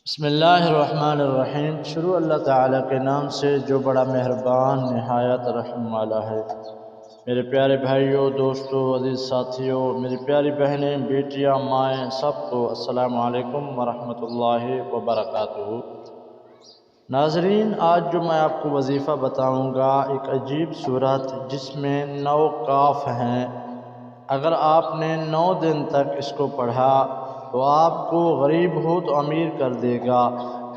بسم اللہ الرحمن الرحیم۔ شروع اللہ تعالیٰ کے نام سے جو بڑا مہربان نہایت رحم والا ہے۔ میرے پیارے بھائیوں، دوستوں، عزیز ساتھیوں، میری پیاری بہنیں، بیٹیاں، مائیں، سب کو السلام علیکم ورحمۃ اللہ وبرکاتہ۔ ناظرین، آج جو میں آپ کو وظیفہ بتاؤں گا ایک عجیب صورت جس میں 9 کاف ہیں۔ اگر آپ نے 9 دن تک اس کو پڑھا تو آپ کو غریب ہو تو امیر کر دے گا،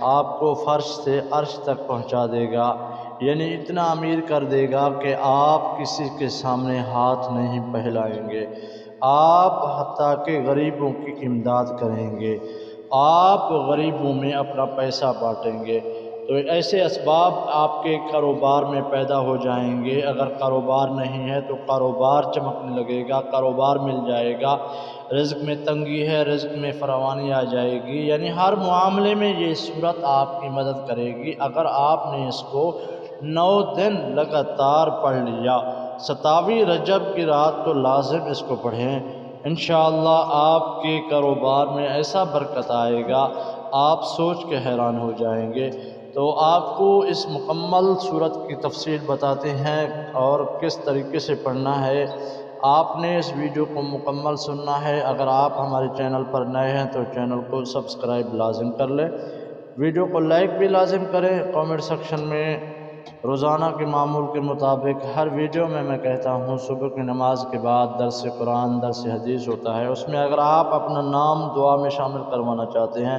آپ کو فرش سے عرش تک پہنچا دے گا، یعنی اتنا امیر کر دے گا کہ آپ کسی کے سامنے ہاتھ نہیں پھیلائیں گے، آپ حتیٰ کہ غریبوں کی امداد کریں گے، آپ غریبوں میں اپنا پیسہ بانٹیں گے۔ تو ایسے اسباب آپ کے کاروبار میں پیدا ہو جائیں گے۔ اگر کاروبار نہیں ہے تو کاروبار چمکنے لگے گا، کاروبار مل جائے گا۔ رزق میں تنگی ہے، رزق میں فراوانی آ جائے گی، یعنی ہر معاملے میں یہ صورت آپ کی مدد کرے گی اگر آپ نے اس کو 9 دن لگاتار پڑھ لیا۔ 27 رجب کی رات تو لازم اس کو پڑھیں، انشاءاللہ آپ کے کاروبار میں ایسا برکت آئے گا، آپ سوچ کے حیران ہو جائیں گے۔ تو آپ کو اس مکمل صورت کی تفصیل بتاتے ہیں اور کس طریقے سے پڑھنا ہے۔ آپ نے اس ویڈیو کو مکمل سننا ہے۔ اگر آپ ہمارے چینل پر نئے ہیں تو چینل کو سبسکرائب لازم کر لیں، ویڈیو کو لائک بھی لازم کریں۔ کامنٹ سیکشن میں روزانہ کے معمول کے مطابق ہر ویڈیو میں کہتا ہوں صبح کی نماز کے بعد درس قرآن، درس حدیث ہوتا ہے، اس میں اگر آپ اپنا نام دعا میں شامل کروانا چاہتے ہیں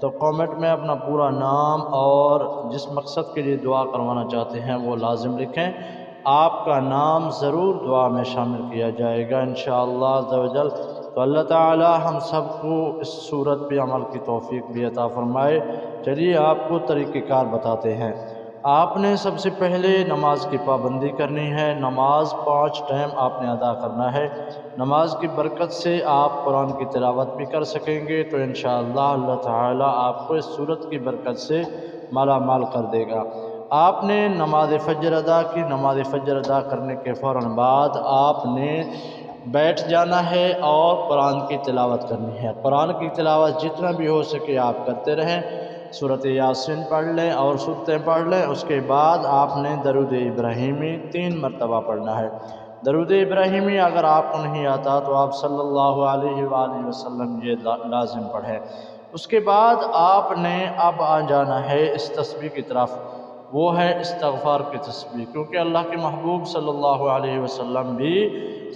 تو کامنٹ میں اپنا پورا نام اور جس مقصد کے لیے دعا کروانا چاہتے ہیں وہ لازم لکھیں، آپ کا نام ضرور دعا میں شامل کیا جائے گا انشاءاللہ عز و جل۔ تو اللہ تعالی ہم سب کو اس صورت پہ عمل کی توفیق بھی عطا فرمائے۔ چلیے آپ کو طریقہ کار بتاتے ہیں۔ آپ نے سب سے پہلے نماز کی پابندی کرنی ہے، نماز 5 ٹائم آپ نے ادا کرنا ہے۔ نماز کی برکت سے آپ قرآن کی تلاوت بھی کر سکیں گے، تو انشاءاللہ اللہ تعالی آپ کو اس صورت کی برکت سے مالا مال کر دے گا۔ آپ نے نماز فجر ادا کی، نماز فجر ادا کرنے کے فوراً بعد آپ نے بیٹھ جانا ہے اور قرآن کی تلاوت کرنی ہے۔ قرآن کی تلاوت جتنا بھی ہو سکے آپ کرتے رہیں، سورۃ یاسین پڑھ لیں اور سورتیں پڑھ لیں۔ اس کے بعد آپ نے درود ابراہیمی 3 مرتبہ پڑھنا ہے۔ درود ابراہیمی اگر آپ کو نہیں آتا تو آپ صلی اللہ علیہ وآلہ وسلم یہ لازم پڑھیں۔ اس کے بعد آپ نے اب آ جانا ہے اس تسبیح کی طرف، وہ ہے استغفار کی تسبیح، کیونکہ اللہ کے محبوب صلی اللہ علیہ وسلم بھی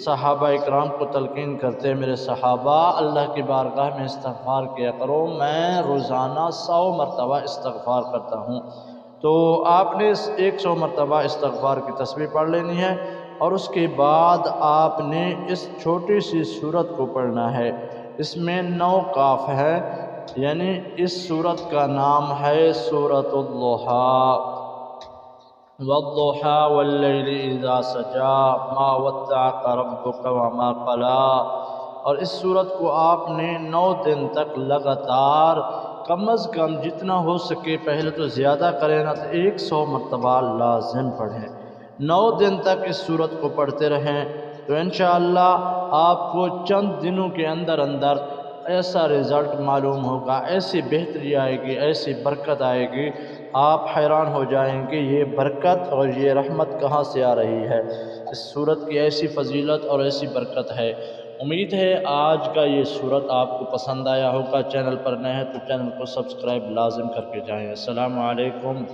صحابہ اکرام کو تلقین کرتے، میرے صحابہ اللہ کی بارگاہ میں استغفار کیا کرو، میں روزانہ 100 مرتبہ استغفار کرتا ہوں۔ تو آپ نے 100 مرتبہ استغفار کی تسبیح پڑھ لینی ہے، اور اس کے بعد آپ نے اس چھوٹی سی سورت کو پڑھنا ہے۔ اس میں 9 کاف ہے، یعنی اس سورت کا نام ہے سورۃ الضحیٰ۔ والضحیٰ واللیل اذا سجا ما ودعک ربک وما قلی۔ اور اس سورت کو آپ نے 9 دن تک لگاتار کم از کم جتنا ہو سکے، پہلے تو زیادہ کریں نا تو 100 مرتبہ لازم پڑھیں۔ 9 دن تک اس سورت کو پڑھتے رہیں تو انشاءاللہ آپ کو چند دنوں کے اندر ایسا رزلٹ معلوم ہوگا، ایسی بہتری آئے گی، ایسی برکت آئے گی، آپ حیران ہو جائیں گے یہ برکت اور یہ رحمت کہاں سے آ رہی ہے۔ اس سورت کی ایسی فضیلت اور ایسی برکت ہے۔ امید ہے آج کا یہ سورت آپ کو پسند آیا ہوگا۔ چینل پر نئے ہیں تو چینل کو سبسکرائب لازم کر کے جائیں۔ السلام علیکم۔